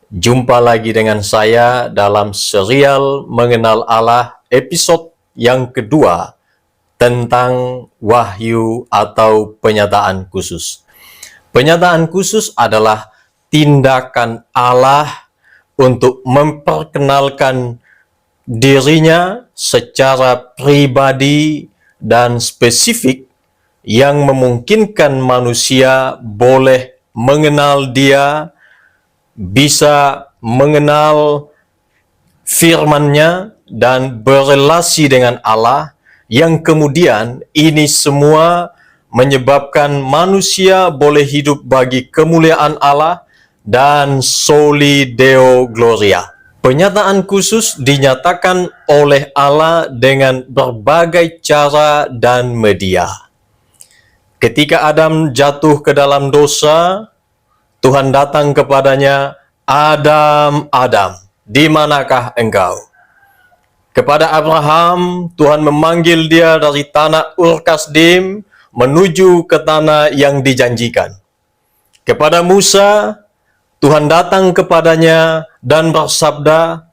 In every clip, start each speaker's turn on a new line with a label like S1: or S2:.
S1: Jumpa lagi dengan saya dalam serial Mengenal Allah episode yang kedua tentang wahyu atau penyataan khusus. Penyataan khusus adalah tindakan Allah untuk memperkenalkan dirinya secara pribadi dan spesifik yang memungkinkan manusia boleh mengenal Dia, bisa mengenal firman-Nya dan berelasi dengan Allah, yang kemudian ini semua menyebabkan manusia boleh hidup bagi kemuliaan Allah dan soli Deo Gloria. Penyataan khusus dinyatakan oleh Allah dengan berbagai cara dan media. Ketika Adam jatuh ke dalam dosa, Tuhan datang kepadanya, "Adam, Adam, di manakah engkau?" Kepada Abraham, Tuhan memanggil dia dari tanah Ur Kasdim menuju ke tanah yang dijanjikan. Kepada Musa, Tuhan datang kepadanya dan bersabda,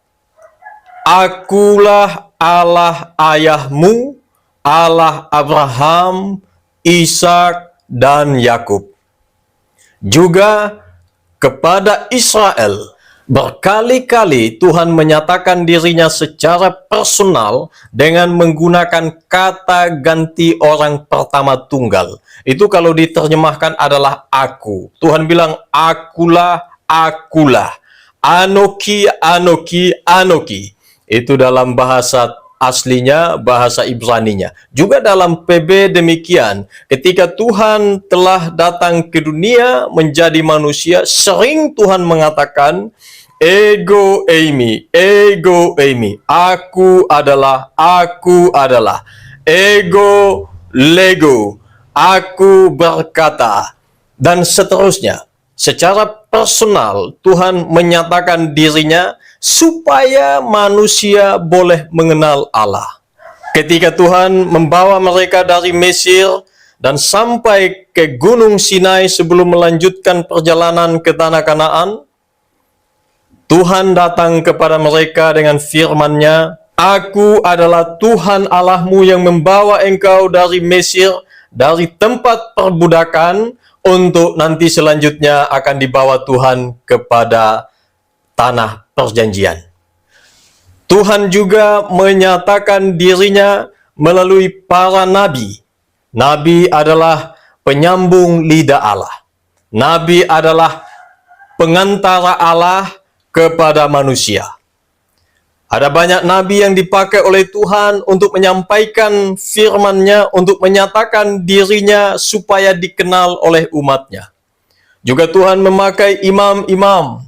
S1: "Akulah Allah ayahmu, Allah Abraham, Ishak, dan Yakub." Juga kepada Israel, berkali-kali Tuhan menyatakan dirinya secara personal dengan menggunakan kata ganti orang pertama tunggal. Itu kalau diterjemahkan adalah aku. Tuhan bilang, akulah, akulah. Anoki, anoki, anoki. Itu dalam bahasa aslinya, bahasa Ibraninya. Juga dalam PB demikian, ketika Tuhan telah datang ke dunia menjadi manusia, sering Tuhan mengatakan, ego eimi, aku adalah, ego lego, aku berkata, dan seterusnya. Secara personal, Tuhan menyatakan dirinya supaya manusia boleh mengenal Allah. Ketika Tuhan membawa mereka dari Mesir dan sampai ke Gunung Sinai sebelum melanjutkan perjalanan ke tanah Kanaan, Tuhan datang kepada mereka dengan firman-Nya, "Aku adalah Tuhan Allahmu yang membawa engkau dari Mesir, dari tempat perbudakan, untuk nanti selanjutnya akan dibawa Tuhan kepada tanah perjanjian." Tuhan juga menyatakan dirinya melalui para nabi. Nabi adalah penyambung lidah Allah. Nabi adalah pengantara Allah kepada manusia. Ada banyak nabi yang dipakai oleh Tuhan untuk menyampaikan firman-Nya, untuk menyatakan dirinya supaya dikenal oleh umat-Nya. Juga Tuhan memakai imam-imam,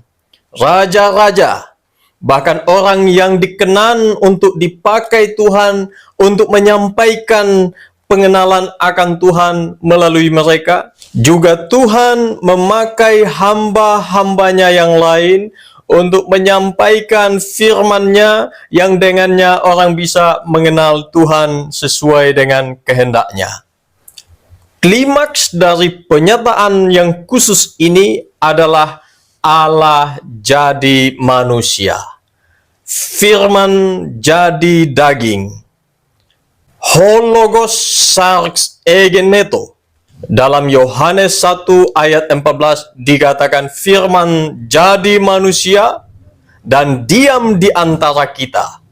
S1: raja-raja, bahkan orang yang dikenan untuk dipakai Tuhan untuk menyampaikan pengenalan akan Tuhan melalui mereka. Juga Tuhan memakai hamba-hambanya yang lain untuk menyampaikan firman-Nya yang dengannya orang bisa mengenal Tuhan sesuai dengan kehendak-Nya. Klimaks dari penyataan yang khusus ini adalah Allah jadi manusia. Firman jadi daging. Hologos sarx egeneto. Dalam Yohanes 1 ayat 14 dikatakan firman jadi manusia dan diam di antara kita.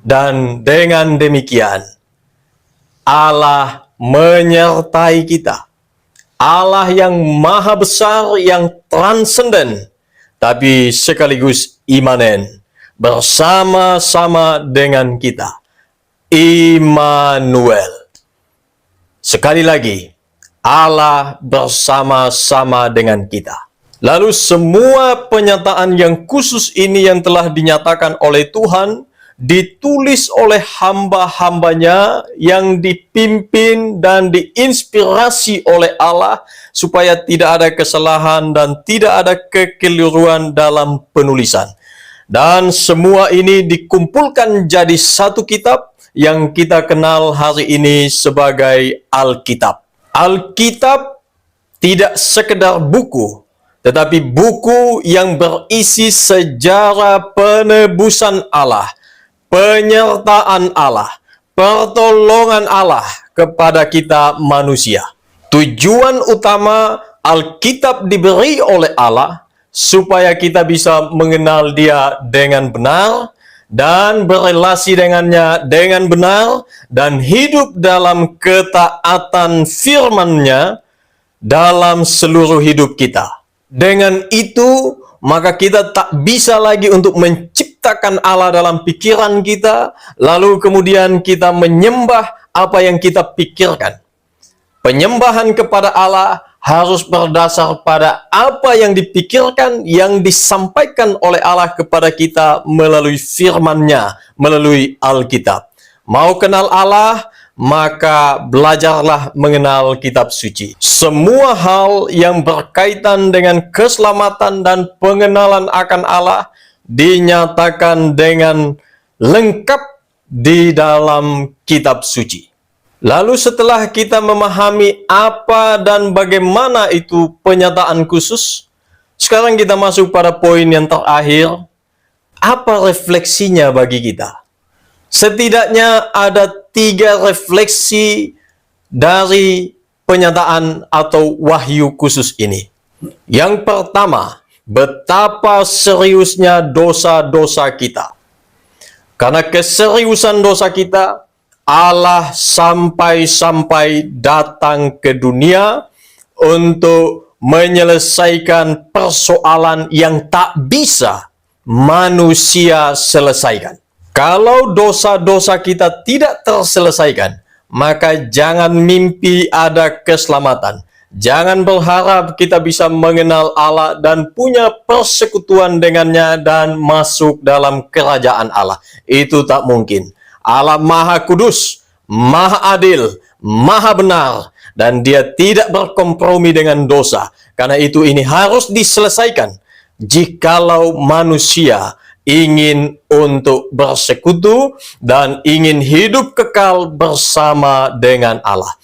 S1: Dan dengan demikian Allah menyertai kita. Allah yang maha besar, yang transenden, tapi sekaligus imanen, bersama-sama dengan kita. Immanuel. Sekali lagi, Allah bersama-sama dengan kita. Lalu semua penyataan yang khusus ini yang telah dinyatakan oleh Tuhan, ditulis oleh hamba-hambanya yang dipimpin dan diinspirasi oleh Allah, supaya tidak ada kesalahan dan tidak ada kekeliruan dalam penulisan. Dan semua ini dikumpulkan jadi satu kitab yang kita kenal hari ini sebagai Alkitab. Alkitab tidak sekedar buku, tetapi buku yang berisi sejarah penebusan Allah, penyertaan Allah, pertolongan Allah kepada kita manusia. Tujuan utama Alkitab diberi oleh Allah supaya kita bisa mengenal Dia dengan benar dan berelasi dengannya dengan benar dan hidup dalam ketaatan firman-Nya dalam seluruh hidup kita. Dengan itu, maka kita tak bisa lagi untuk menciptakan Allah dalam pikiran kita, lalu kemudian kita menyembah apa yang kita pikirkan. Penyembahan kepada Allah harus berdasar pada apa yang dipikirkan, yang disampaikan oleh Allah kepada kita melalui firman-Nya, melalui Alkitab. Mau kenal Allah, maka belajarlah mengenal kitab suci. Semua hal yang berkaitan dengan keselamatan dan pengenalan akan Allah dinyatakan dengan lengkap di dalam kitab suci. Lalu setelah kita memahami apa dan bagaimana itu penyataan khusus, sekarang kita masuk pada poin yang terakhir. Apa refleksinya bagi kita? Setidaknya ada 3 refleksi dari penyataan atau wahyu khusus ini. Yang pertama, betapa seriusnya dosa-dosa kita. Karena keseriusan dosa kita, Allah sampai-sampai datang ke dunia untuk menyelesaikan persoalan yang tak bisa manusia selesaikan. Kalau dosa-dosa kita tidak terselesaikan, maka jangan mimpi ada keselamatan. Jangan berharap kita bisa mengenal Allah dan punya persekutuan dengannya dan masuk dalam kerajaan Allah. Itu tak mungkin. Allah Maha Kudus, Maha Adil, Maha Benar, dan Dia tidak berkompromi dengan dosa. Karena itu ini harus diselesaikan jikalau manusia ingin untuk bersekutu dan ingin hidup kekal bersama dengan Allah.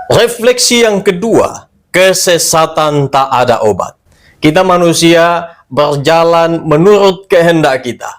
S1: Refleksi yang kedua, kesesatan tak ada obat. Kita manusia berjalan menurut kehendak kita.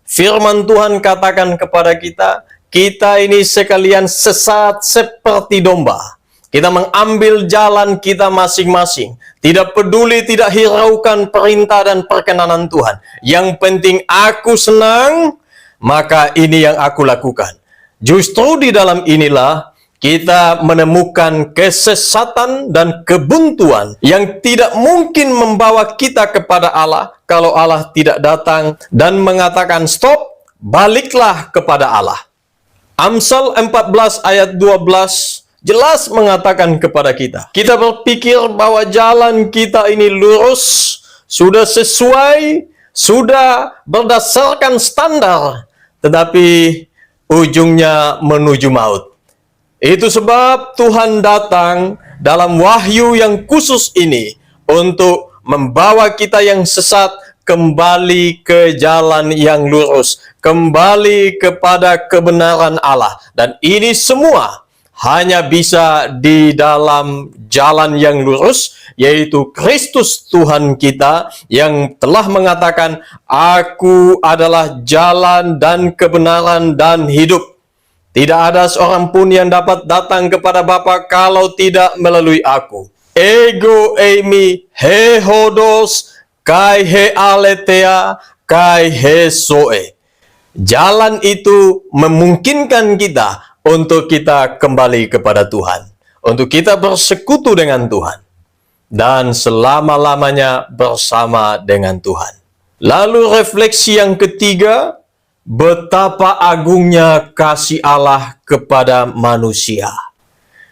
S1: Firman Tuhan katakan kepada kita, kita ini sekalian sesat seperti domba. Kita mengambil jalan kita masing-masing. Tidak peduli, tidak hiraukan perintah dan perkenanan Tuhan. Yang penting aku senang, maka ini yang aku lakukan. Justru di dalam inilah kita menemukan kesesatan dan kebuntuan yang tidak mungkin membawa kita kepada Allah kalau Allah tidak datang dan mengatakan stop, baliklah kepada Allah. Amsal 14 ayat 12 jelas mengatakan kepada kita. Kita berpikir bahwa jalan kita ini lurus, sudah sesuai, sudah berdasarkan standar, tetapi ujungnya menuju maut. Itu sebab Tuhan datang dalam wahyu yang khusus ini untuk membawa kita yang sesat kembali ke jalan yang lurus, kembali kepada kebenaran Allah. Dan ini semua hanya bisa di dalam jalan yang lurus, yaitu Kristus Tuhan kita yang telah mengatakan, Aku adalah jalan dan kebenaran dan hidup. Tidak ada seorang pun yang dapat datang kepada Bapa kalau tidak melalui aku. Ego eimi he hodos kai he aletheia kai he soe. Jalan itu memungkinkan kita untuk kita kembali kepada Tuhan, untuk kita bersekutu dengan Tuhan, dan selama-lamanya bersama dengan Tuhan. Lalu refleksi yang ketiga, betapa agungnya kasih Allah kepada manusia.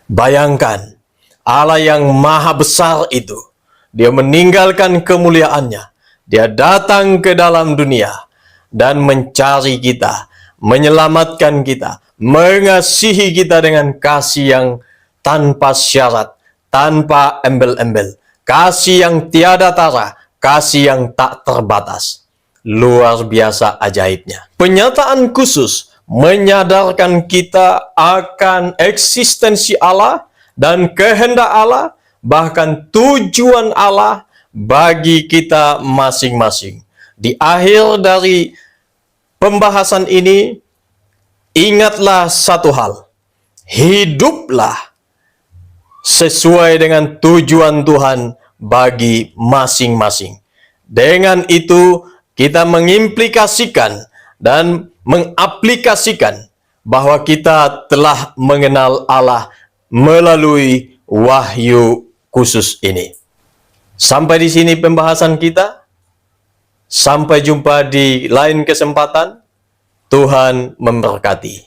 S1: Bayangkan, Allah yang maha besar itu, Dia meninggalkan kemuliaannya, Dia datang ke dalam dunia, dan mencari kita, menyelamatkan kita, mengasihi kita dengan kasih yang tanpa syarat, tanpa embel-embel, kasih yang tiada tara, kasih yang tak terbatas. Luar biasa ajaibnya. Penyataan khusus menyadarkan kita akan eksistensi Allah dan kehendak Allah, bahkan tujuan Allah bagi kita masing-masing. Di akhir dari pembahasan ini, ingatlah satu hal. Hiduplah sesuai dengan tujuan Tuhan bagi masing-masing. Dengan itu, kita mengimplikasikan dan mengaplikasikan bahwa kita telah mengenal Allah melalui wahyu khusus ini. Sampai di sini pembahasan kita. Sampai jumpa di lain kesempatan. Tuhan memberkati.